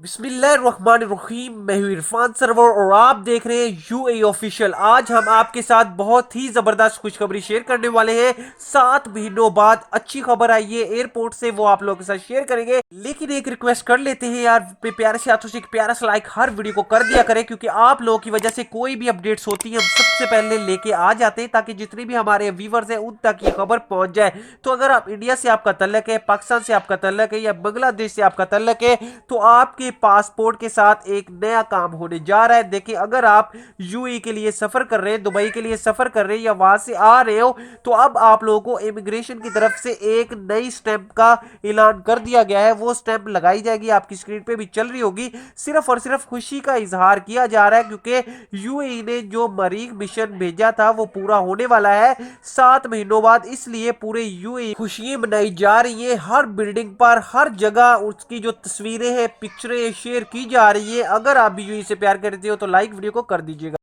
بسم اللہ الرحمن الرحیم، میں ہوں عرفان سرور اور آپ دیکھ رہے ہیں یو اے آفیشیل۔ آج ہم آپ کے ساتھ بہت ہی زبردست خوشخبری شیئر کرنے والے ہیں۔ 7 مہینوں بعد اچھی خبر آئی ہے ایئرپورٹ سے، وہ آپ لوگوں کے ساتھ شیئر کریں گے۔ لیکن ایک ریکویسٹ کر لیتے ہیں یار، پیارے سے ہاتھوں سے ایک پیارا سا لائک ہر ویڈیو کو کر دیا کریں، کیونکہ آپ لوگوں کی وجہ سے کوئی بھی اپڈیٹس ہوتی ہیں ہم سب سے پہلے لے کے آ جاتے ہیں، تاکہ جتنے بھی ہمارے ویورز ہیں ان تک یہ خبر پہنچ جائے۔ تو اگر آپ انڈیا سے آپ کا تعلق ہے، پاکستان سے آپ کا تعلق ہے یا بنگلہ دیش سے آپ کا تعلق ہے، تو آپ کے پاسپورٹ کے ساتھ ایک نیا کام ہونے جا رہا ہے۔ دیکھیں، اگر آپ یو اے کے لیے سفر کر رہے ہیں، دبئی کے لیے سفر کر رہے ہیں یا وہاں سے آ رہے ہو، تو اب آپ لوگوں کو امیگریشن کی طرف سے ایک نئی سٹیمپ کا اعلان کر دیا گیا ہے۔ وہ سٹیمپ لگائی جائے گی، آپ کی سکرین پہ بھی چل رہی ہوگی۔ صرف اور صرف خوشی کا اظہار کیا جا رہا ہے، کیونکہ یو اے نے جو مریخ مشن بھیجا تھا وہ پورا ہونے والا ہے 7 مہینوں بعد، اس لیے پورے یو اے خوشیاں منائی جا رہی ہیں۔ ہر بلڈنگ پر، ہر جگہ اس کی جو تصویریں ہیں، پکچریں شیئر کی جا رہی ہے۔ اگر آپ بھی یو اے سے پیار کرتے ہو تو لائک ویڈیو کو کر دیجیے گا۔